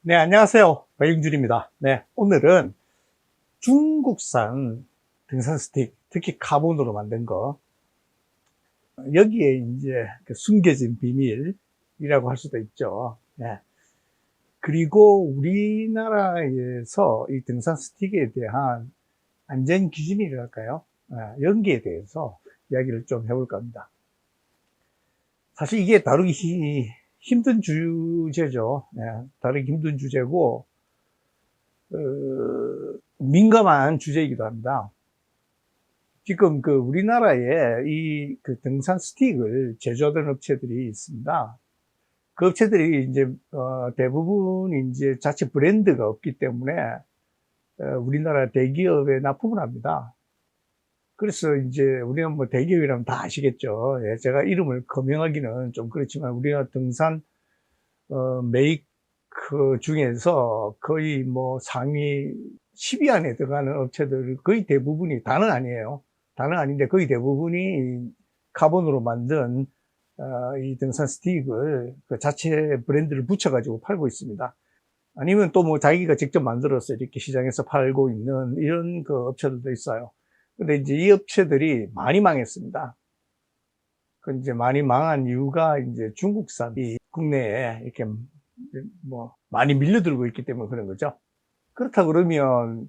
네, 안녕하세요. 배용준입니다. 네, 오늘은 중국산 등산 스틱, 특히 카본으로 만든 거, 여기에 이제 그 숨겨진 비밀이라고 할 수도 있죠. 네. 그리고 우리나라에서 이 등산 스틱에 대한 안전 기준이랄까요? 연기에 대해서 이야기를 좀 해볼까 합니다. 사실 이게 다루기 힘든 주제죠. 네, 다루기 힘든 주제고, 민감한 주제이기도 합니다. 지금 그 우리나라에 이 그 등산 스틱을 제조하는 업체들이 있습니다. 그 업체들이 이제 대부분 이제 자체 브랜드가 없기 때문에 우리나라 대기업에 납품을 합니다. 그래서 이제 우리가 뭐 대기업이라면 다 아시겠죠. 예, 제가 이름을 거명하기는 좀 그렇지만 우리나라 등산 메이크 중에서 거의 뭐 상위 10위 안에 들어가는 업체들 거의 대부분이, 다는 아니에요. 다는 아닌데 거의 대부분이 카본으로 만든 이 등산 스틱을 그 자체 브랜드를 붙여가지고 팔고 있습니다. 아니면 또 뭐 자기가 직접 만들어서 이렇게 시장에서 팔고 있는 이런 그 업체들도 있어요. 근데 이제 이 업체들이 많이 망했습니다. 그 이제 많이 망한 이유가 이제 중국산이 국내에 이렇게 뭐 많이 밀려들고 있기 때문에 그런 거죠. 그렇다 그러면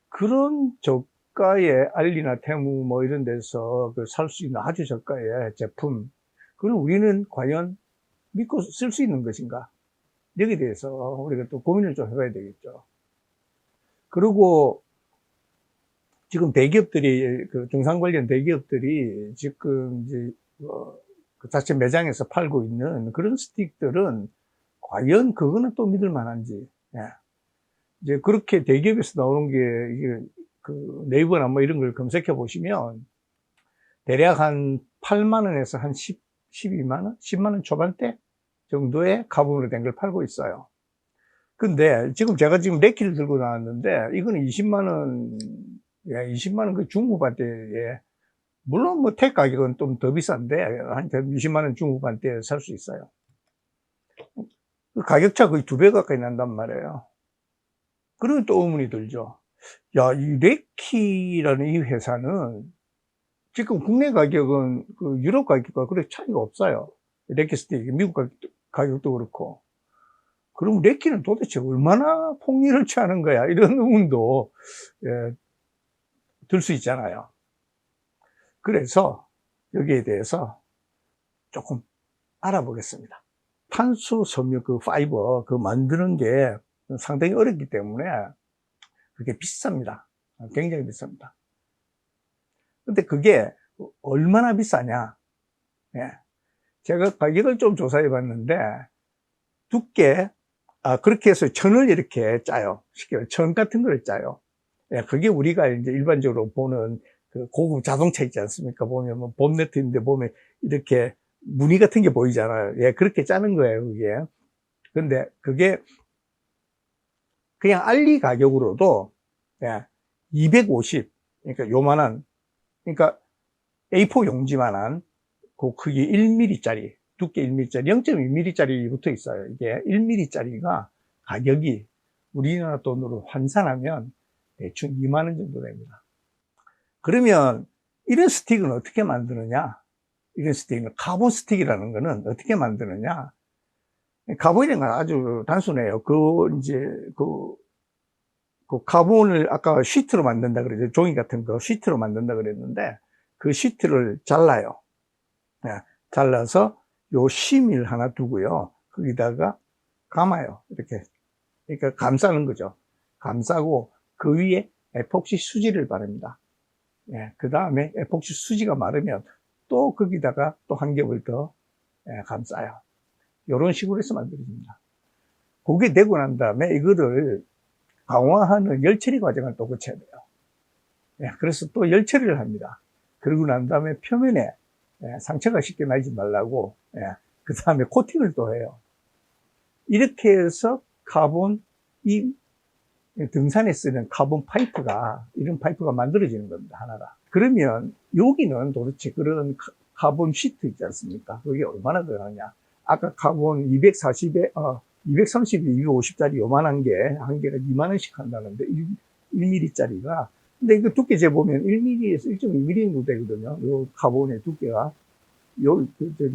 그런 저가의 알리나 테무 뭐 이런 데서 살 수 있는 아주 저가의 제품, 그걸 우리는 과연 믿고 쓸 수 있는 것인가? 여기에 대해서 우리가 또 고민을 좀 해봐야 되겠죠. 그리고 지금 대기업들이, 그 등산 관련 대기업들이 지금 이제 그 자체 매장에서 팔고 있는 그런 스틱들은 과연 그거는 또 믿을 만한지. 예. 이제 그렇게 대기업에서 나오는 게, 이게 그 네이버나 뭐 이런 걸 검색해 보시면 대략 한 8만 원에서 한 12만 원, 10만 원 초반대 정도의 카본으로 된 걸 팔고 있어요. 근데 지금 제가 지금 레키를 들고 나왔는데 이거는 20만 원, 예, 20만 원 그 중후반대에, 물론 뭐 택 가격은 좀 더 비싼데 한 20만 원 중후반대에 살 수 있어요. 그 가격차 거의 2배 가까이 난단 말이에요. 그러면 또 의문이 들죠. 야, 이 레키라는 이 회사는 지금 국내 가격은 그 유럽 가격과 그렇게 차이가 없어요. 레키 스틱, 미국 가격도 그렇고. 그럼 레키는 도대체 얼마나 폭리를 취하는 거야? 이런 의문도 예, 들 수 있잖아요. 그래서 여기에 대해서 조금 알아보겠습니다. 탄수 섬유 그 파이버 그 만드는 게 상당히 어렵기 때문에 그게 비쌉니다. 굉장히 비쌉니다. 근데 그게 얼마나 비싸냐? 예. 제가 가격을 좀 조사해 봤는데 두께, 그렇게 해서 천을 이렇게 짜요. 쉽게 말해 천 같은 걸 짜요. 예, 그게 우리가 이제 일반적으로 보는 그 고급 자동차 있지 않습니까? 보면 뭐 본네트인데 보면 이렇게 무늬 같은 게 보이잖아요. 예, 그렇게 짜는 거예요, 그게. 근데 그게 그냥 알리 가격으로도, 예, 250, 그러니까 요만한, 그러니까 A4 용지만한 그 크기 1mm짜리, 두께 1mm짜리, 0.2mm짜리 붙어 있어요. 이게 1mm짜리가 가격이 우리나라 돈으로 환산하면 대충 2만 원 정도 됩니다. 그러면 이런 스틱은 어떻게 만드느냐? 이런 스틱은 카본 스틱이라는 거는 어떻게 만드느냐? 카본이라는 건 아주 단순해요. 그 카본을 아까 시트로 만든다 그랬죠. 종이 같은 거 시트로 만든다 그랬는데 그 시트를 잘라요. 네, 잘라서 요 심을 하나 두고요. 거기다가 감아요. 이렇게. 그러니까 감싸는 거죠. 감싸고 그 위에 에폭시 수지를 바릅니다. 예, 그 다음에 에폭시 수지가 마르면 또 거기다가 또 한 겹을 더 감싸요. 이런 식으로 해서 만들어집니다. 그게 되고 난 다음에 이거를 강화하는 열처리 과정을 또 거쳐야 돼요. 예, 그래서 또 열처리를 합니다. 그러고 난 다음에 표면에 상처가 쉽게 나지 말라고 그 다음에 코팅을 또 해요. 이렇게 해서 카본, 이 등산에 쓰는 카본 파이프가, 이런 파이프가 만들어지는 겁니다, 하나가. 그러면 여기는 도대체 그런 카본 시트 있지 않습니까? 그게 얼마나 들어가냐? 아까 카본 240에 230, 250짜리 요만한 게 한 개가 2만 원씩 한다는데 1mm짜리가. 근데 그 두께 재보면 1mm에서 1.2mm 정도 되거든요. 요 카본의 두께가.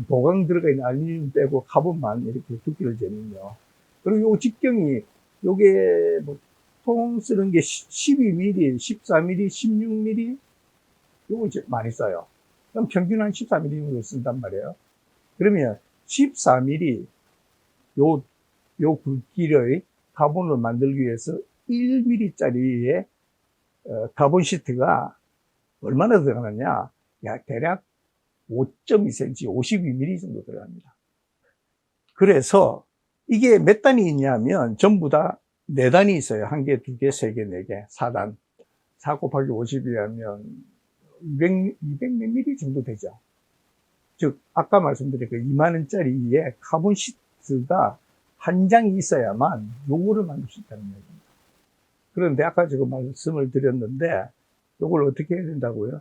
보강 들어가 있는 알루미늄 빼고 카본만 이렇게 두께를 재면요. 그리고 요 직경이 요게 보통 쓰는 게 12mm, 14mm, 16mm 요거 이제 많이 써요. 그럼 평균 한 14mm 정도 쓴단 말이에요. 그러면 14mm 요 굵기의 카본을 만들기 위해서 1mm짜리의 카본 시트가 얼마나 들어가느냐? 대략 5.2cm, 52mm 정도 들어갑니다. 그래서 이게 몇 단이 있냐면 전부 다 4단이 있어요. 1개, 2개, 3개, 4개, 4단. 4 곱하기 50이라면 200mm 정도 되죠. 즉 아까 말씀드린 그 2만원짜리에 카본 시트가 한 장이 있어야만 요거를 만들 수 있다는 얘기입니다. 그런데 아까 제가 말씀을 드렸는데 요걸 어떻게 해야 된다고요?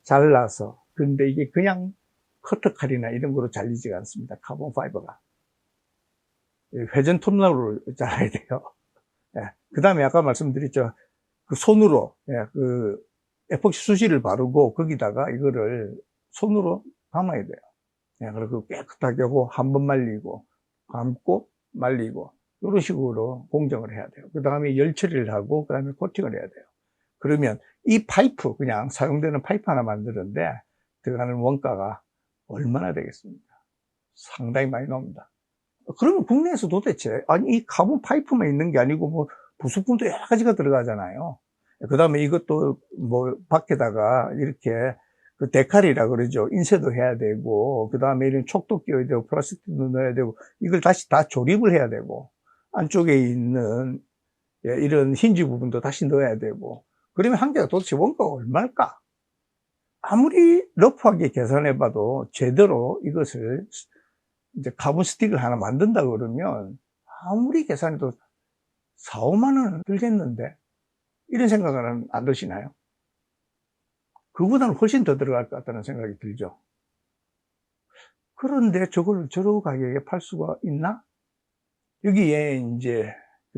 잘라서. 근데 이게 그냥 커터칼이나 이런 거로 잘리지가 않습니다. 카본 파이버가. 회전 톱날로 잘라야 돼요. 예. 그 다음에 아까 말씀드렸죠. 그 손으로, 그 에폭시 수지를 바르고 거기다가 이거를 손으로 감아야 돼요. 그리고 깨끗하게 하고 한 번 말리고 감고 말리고 이런 식으로 공정을 해야 돼요. 그 다음에 열 처리를 하고 그 다음에 코팅을 해야 돼요. 그러면 이 파이프, 그냥 사용되는 파이프 하나 만드는데 들어가는 원가가 얼마나 되겠습니까? 상당히 많이 나옵니다. 그러면 국내에서 도대체 아니 이 카본 파이프만 있는 게 아니고 뭐 부속품도 여러 가지가 들어가잖아요. 그 다음에 이것도 뭐 밖에다가 이렇게 그 데칼이라 그러죠. 인쇄도 해야 되고, 그 다음에 이런 촉도 끼워야 되고, 플라스틱도 넣어야 되고, 이걸 다시 다 조립을 해야 되고, 안쪽에 있는 이런 힌지 부분도 다시 넣어야 되고, 그러면 한 개가 도대체 원가가 얼마일까? 아무리 러프하게 계산해 봐도 제대로 이것을 이제 카본 스틱을 하나 만든다 그러면 아무리 계산해도 4, 5만 원 들겠는데, 이런 생각은 안 드시나요? 그보다는 훨씬 더 들어갈 것 같다는 생각이 들죠. 그런데 저걸 저런 가격에 팔 수가 있나? 여기에 이제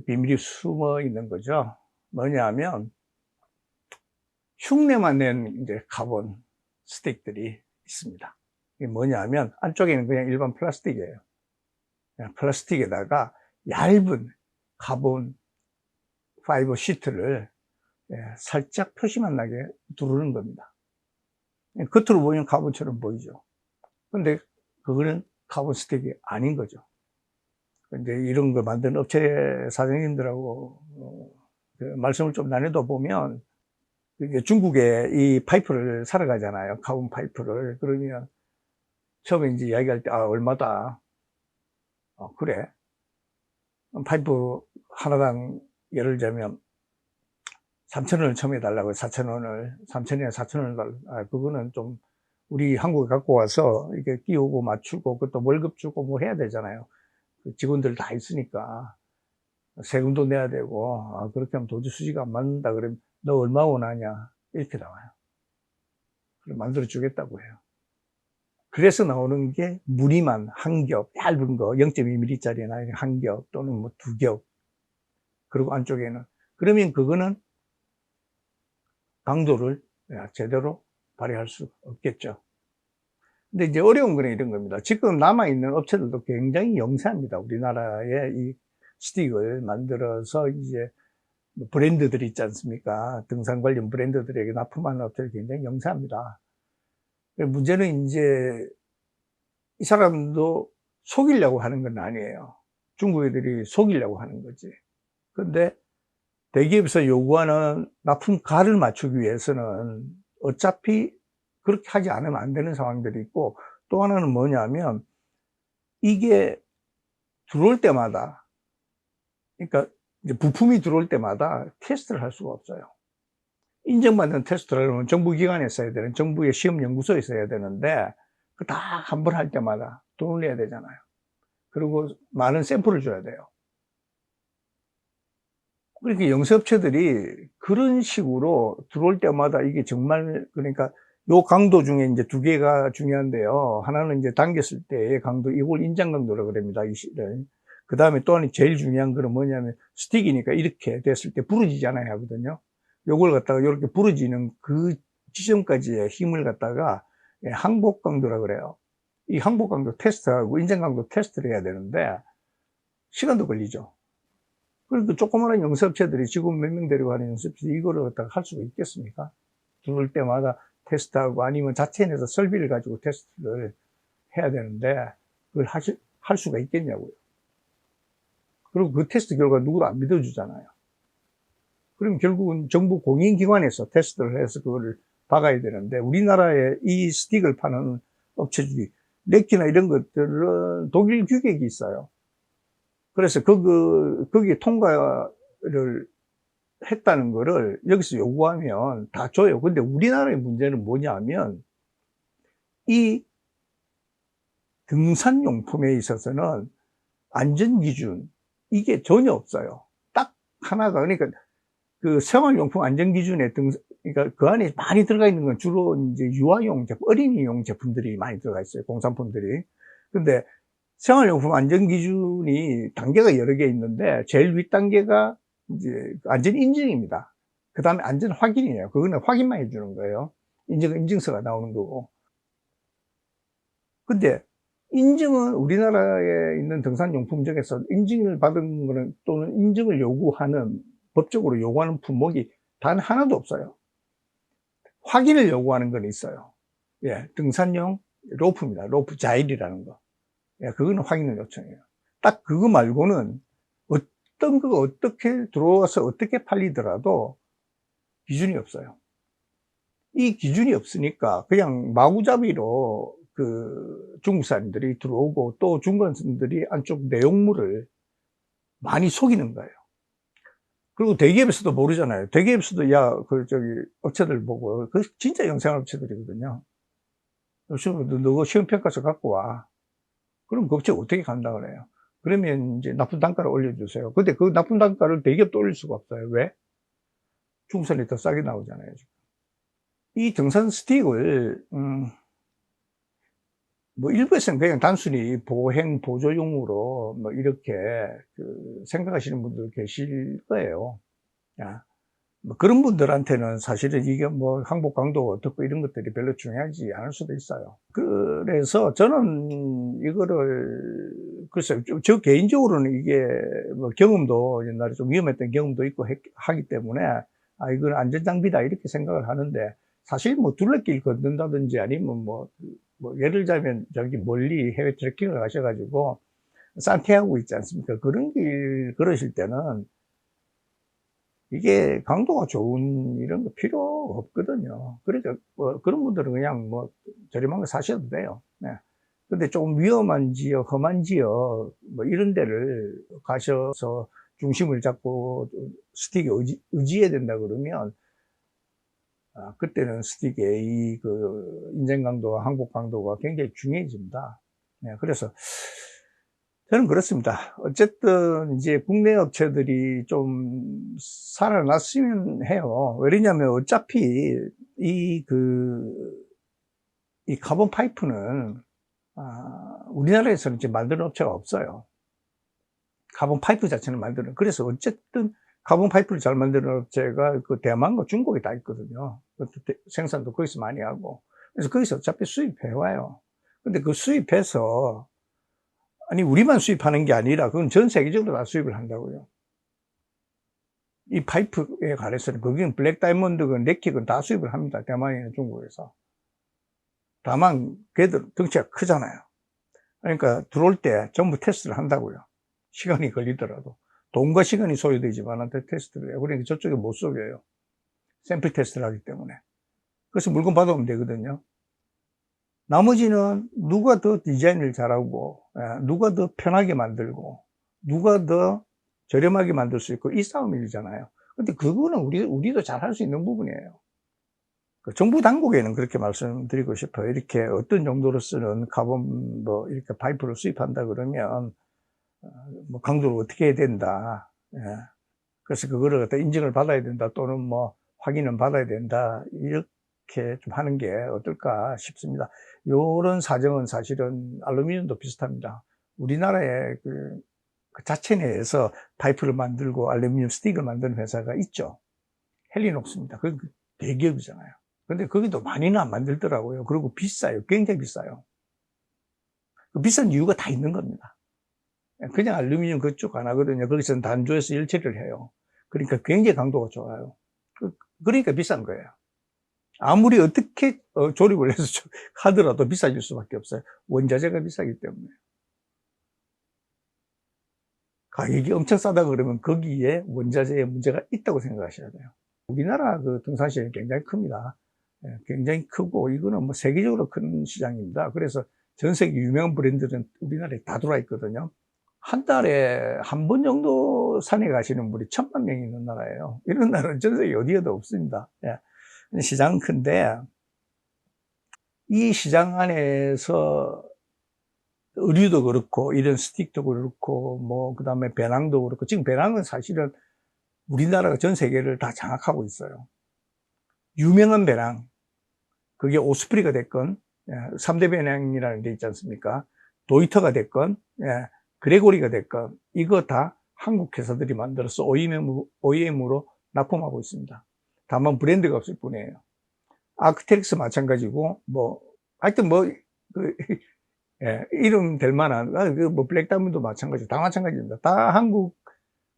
비밀이 숨어 있는 거죠. 뭐냐면 흉내만 낸 이제 카본 스틱들이 있습니다. 이게 뭐냐면 안쪽에는 그냥 일반 플라스틱이에요. 그냥 플라스틱에다가 얇은 카본 파이버 시트를 살짝 표시만 나게 두르는 겁니다. 겉으로 보이면 카본처럼 보이죠. 근데 그거는 카본 스틱이 아닌 거죠. 근데 이런 거 만드는 업체 사장님들하고 말씀을 좀 나눠다 보면 중국에 이 파이프를 사러 가잖아요. 카본 파이프를. 그러면 처음에 이제 이야기할 때 얼마다? 그래. 파이프 하나당 예를 들자면 3,000원을 처음에 달라고 4,000원을 3,000원이나 4,000원을 달라고. 그거는 좀 우리 한국에 갖고 와서 이렇게 끼우고 맞추고 그것도 월급 주고 뭐 해야 되잖아요. 직원들 다 있으니까 세금도 내야 되고 그렇게 하면 도저히 수지가 안 맞는다 그러면 너 얼마 원하냐 이렇게 나와요. 그럼 만들어 주겠다고 해요. 그래서 나오는 게 무늬만 한 겹, 얇은 거 0.2mm짜리나 한 겹 또는 뭐 2겹, 그리고 안쪽에는, 그러면 그거는 강도를 제대로 발휘할 수 없겠죠. 근데 이제 어려운 건 이런 겁니다. 지금 남아있는 업체들도 굉장히 영세합니다. 우리나라에 이 스틱을 만들어서 이제 브랜드들이 있지 않습니까? 등산 관련 브랜드들에게 납품하는 업체를 굉장히 영세합니다. 문제는 이제 이 사람도 속이려고 하는 건 아니에요. 중국 애들이 속이려고 하는 거지. 근데 대기업에서 요구하는 납품가를 맞추기 위해서는 어차피 그렇게 하지 않으면 안 되는 상황들이 있고, 또 하나는 뭐냐면 이게 들어올 때마다, 그러니까 이제 부품이 들어올 때마다 테스트를 할 수가 없어요. 인정받는 테스트를 하려면 정부기관에 써야 되는, 정부의 시험연구소에 써야 되는데 그 다 한 번 할 때마다 돈을 내야 되잖아요. 그리고 많은 샘플을 줘야 돼요. 그러니까 영세업체들이 그런 식으로 들어올 때마다 이게 정말, 그러니까 요 강도 중에 이제 2개가 중요한데요. 하나는 이제 당겼을 때의 강도, 이걸 인장 강도라고 그럽니다. 이 실을. 그 다음에 또 하나 제일 중요한 거는 뭐냐면 스틱이니까 이렇게 됐을 때 부러지잖아요 하거든요. 요걸 갖다가 이렇게 부러지는 그 지점까지의 힘을 갖다가 항복 강도라 그래요. 이 항복 강도 테스트하고 인증 강도 테스트를 해야 되는데 시간도 걸리죠. 그래도 조그마한 영세업체들이 지금 몇 명 데리고 하는 영세업체들이 이거를 갖다가 할 수가 있겠습니까? 들어올 때마다 테스트하고 아니면 자체 내에서 설비를 가지고 테스트를 해야 되는데 그걸 할 수가 있겠냐고요. 그리고 그 테스트 결과 누구도 안 믿어주잖아요. 그럼 결국은 정부 공인기관에서 테스트를 해서 그거를 박아야 되는데 우리나라에 이 스틱을 파는 업체들이 렉키나 이런 것들은 독일 규격이 있어요. 그래서 거기에 통과를 했다는 거를 여기서 요구하면 다 줘요. 근데 우리나라의 문제는 뭐냐면 이 등산용품에 있어서는 안전기준 이게 전혀 없어요. 딱 하나가 그러니까 그 생활용품 안전기준에 그러니까 그 안에 많이 들어가 있는 건 주로 이제 유아용 제품, 어린이용 제품들이 많이 들어가 있어요. 공산품들이. 근데 생활용품 안전기준이 단계가 여러 개 있는데 제일 윗단계가 이제 안전인증입니다. 그 다음에 안전확인이에요. 그거는 확인만 해주는 거예요. 인증서가 나오는 거고. 근데 인증은 우리나라에 있는 등산용품 중에서 인증을 받은 거는 또는 인증을 요구하는 법적으로 요구하는 품목이 단 하나도 없어요. 확인을 요구하는 건 있어요. 예, 등산용 로프입니다. 로프 자일이라는 거. 예, 그거는 확인을 요청해요. 딱 그거 말고는 어떤 거가 어떻게 들어와서 어떻게 팔리더라도 기준이 없어요. 이 기준이 없으니까 그냥 마구잡이로 그 중국 사람들이 들어오고 또 중국 사람들이 안쪽 내용물을 많이 속이는 거예요. 그리고 대기업에서도 모르잖아요. 대기업에서도 업체들 보고 그 진짜 영세한 업체들이거든요. 너 시험평가서 갖고 와. 그럼 그 업체 어떻게 간다 그래요? 그러면 이제 납품 단가를 올려주세요. 근데 그 납품 단가를 대기업도 올릴 수가 없어요. 왜? 중국산이 더 싸게 나오잖아요. 지금. 이 등산 스틱을 뭐 일부에서는 그냥 단순히 보행 보조용으로 뭐 이렇게 생각하시는 분들 계실 거예요. 뭐 그런 분들한테는 사실은 이게 뭐 항복 강도가 어떻고 이런 것들이 별로 중요하지 않을 수도 있어요. 그래서 저는 이거를 글쎄요, 저 개인적으로는 이게 뭐 경험도 옛날에 좀 위험했던 경험도 있고 하기 때문에 이건 안전장비다 이렇게 생각을 하는데 사실 뭐 둘레길 걷는다든지 아니면 뭐 예를 들자면 저기 멀리 해외 트레킹을 가셔가지고 산티아고 있지 않습니까? 그런 길 걸으실 때는 이게 강도가 좋은 이런 거 필요 없거든요. 그러니까 뭐 그런 분들은 그냥 뭐 저렴한 거 사셔도 돼요. 네. 근데 조금 위험한 지역, 험한 지역 뭐 이런 데를 가셔서 중심을 잡고 스틱에 의지해야 된다 그러면 그때는 스틱의 이 인증 강도와 항복 강도가 굉장히 중요해집니다. 네, 그래서 저는 그렇습니다. 어쨌든 이제 국내 업체들이 좀 살아났으면 해요. 왜냐면 어차피 이 카본 파이프는 우리나라에서는 이제 만드는 업체가 없어요. 카본 파이프 자체는 만드는. 그래서 어쨌든 카본 파이프를 잘 만드는 업체가 대만과 중국에 다 있거든요. 생산도 거기서 많이 하고. 그래서 거기서 어차피 수입해 와요. 근데 그 수입해서 아니 우리만 수입하는 게 아니라 그건 전 세계적으로 다 수입을 한다고요. 이 파이프에 관해서는 거기는 블랙 다이몬드건 렉킥은 다 수입을 합니다. 대만이나 중국에서. 다만 걔들 덩치가 크잖아요. 그러니까 들어올 때 전부 테스트를 한다고요. 시간이 걸리더라도. 돈과 시간이 소요되지만 테스트를 해요. 그러니까 저쪽에 못 속여요. 샘플 테스트를 하기 때문에. 그래서 물건 받아오면 되거든요. 나머지는 누가 더 디자인을 잘하고 누가 더 편하게 만들고 누가 더 저렴하게 만들 수 있고 이 싸움이잖아요. 근데 그거는 우리도 잘 할 수 있는 부분이에요. 정부 당국에는 그렇게 말씀드리고 싶어요. 이렇게 어떤 정도로 쓰는 카본 이렇게 파이프를 수입한다 그러면 뭐 강도를 어떻게 해야 된다. 그래서 그거를 갖다 인증을 받아야 된다 또는 뭐 확인은 받아야 된다. 이렇게 좀 하는 게 어떨까 싶습니다. 요런 사정은 사실은 알루미늄도 비슷합니다. 우리나라에 그 자체 내에서 파이프를 만들고 알루미늄 스틱을 만드는 회사가 있죠. 헬리녹스입니다. 그 대기업이잖아요. 근데 거기도 많이는 안 만들더라고요. 그리고 비싸요. 굉장히 비싸요. 그 비싼 이유가 다 있는 겁니다. 그냥 알루미늄 그쪽 안 하거든요. 거기서는 단조해서 일체를 해요. 그러니까 굉장히 강도가 좋아요. 그러니까 비싼 거예요. 아무리 어떻게 조립을 해서 하더라도 비싸질 수밖에 없어요. 원자재가 비싸기 때문에. 가격이 엄청 싸다 그러면 거기에 원자재에 문제가 있다고 생각하셔야 돼요. 우리나라 그 등산시장이 굉장히 큽니다. 굉장히 크고 이거는 뭐 세계적으로 큰 시장입니다. 그래서 전 세계 유명한 브랜드는 우리나라에 다 들어와 있거든요. 한 달에 한 번 정도 산에 가시는 분이 1000만 명이 있는 나라예요. 이런 나라는 전 세계 어디에도 없습니다. 시장은 큰데 이 시장 안에서 의류도 그렇고 이런 스틱도 그렇고 뭐 그다음에 배낭도 그렇고 지금 배낭은 사실은 우리나라가 전 세계를 다 장악하고 있어요. 유명한 배낭 그게 오스프리가 됐건 3대 배낭이라는 게 있지 않습니까? 도이터가 됐건 그레고리가 됐건 이거 다 한국 회사들이 만들어서 OEM으로 납품하고 있습니다. 다만 브랜드가 없을 뿐이에요. 아크텍스 마찬가지고 뭐 하여튼 뭐 이름 될 만한 뭐 블랙다이먼도 마찬가지고 다 마찬가지입니다. 다 한국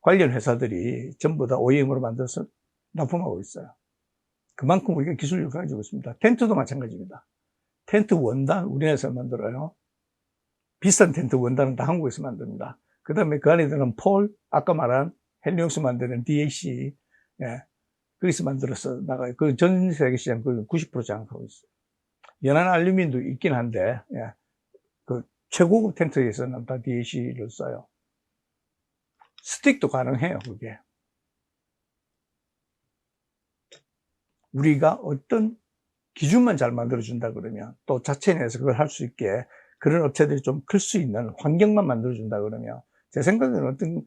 관련 회사들이 전부 다 OEM으로 만들어서 납품하고 있어요. 그만큼 우리가 기술력을 가지고 있습니다. 텐트도 마찬가지입니다. 텐트 원단 우리나라에서 만들어요. 비싼 텐트 원단은 다 한국에서 만듭니다. 그 다음에 그 안에 드는 폴, 아까 말한 헬리녹스 만드는 DAC, 거기서 만들어서 나가요. 그 전 세계 시장 그 90% 장악하고 있어요. 연한 알루미늄도 있긴 한데, 그 최고급 텐트에서는 다 DAC를 써요. 스틱도 가능해요, 그게. 우리가 어떤 기준만 잘 만들어준다 그러면 또 자체 내에서 그걸 할 수 있게 그런 업체들이 좀 클 수 있는 환경만 만들어준다 그러면 제 생각에는 어떤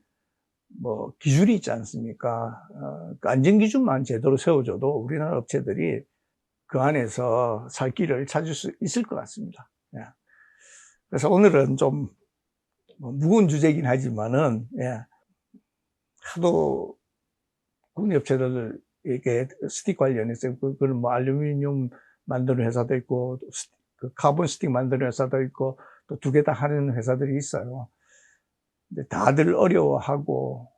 뭐 기준이 있지 않습니까? 그 안전기준만 제대로 세워줘도 우리나라 업체들이 그 안에서 살 길을 찾을 수 있을 것 같습니다. 그래서 오늘은 좀 무거운 주제이긴 하지만은 하도 국내 업체들 이게 스틱 관련해서 그걸 뭐 알루미늄 만드는 회사도 있고 그 카본 스틱 만드는 회사도 있고 또 두 개 다 하는 회사들이 있어요. 근데 다들 어려워하고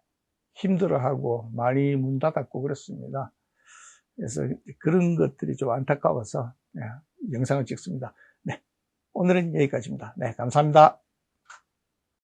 힘들어하고 많이 문 닫았고 그렇습니다. 그래서 그런 것들이 좀 안타까워서 영상을 찍습니다. 네, 오늘은 여기까지입니다. 네, 감사합니다.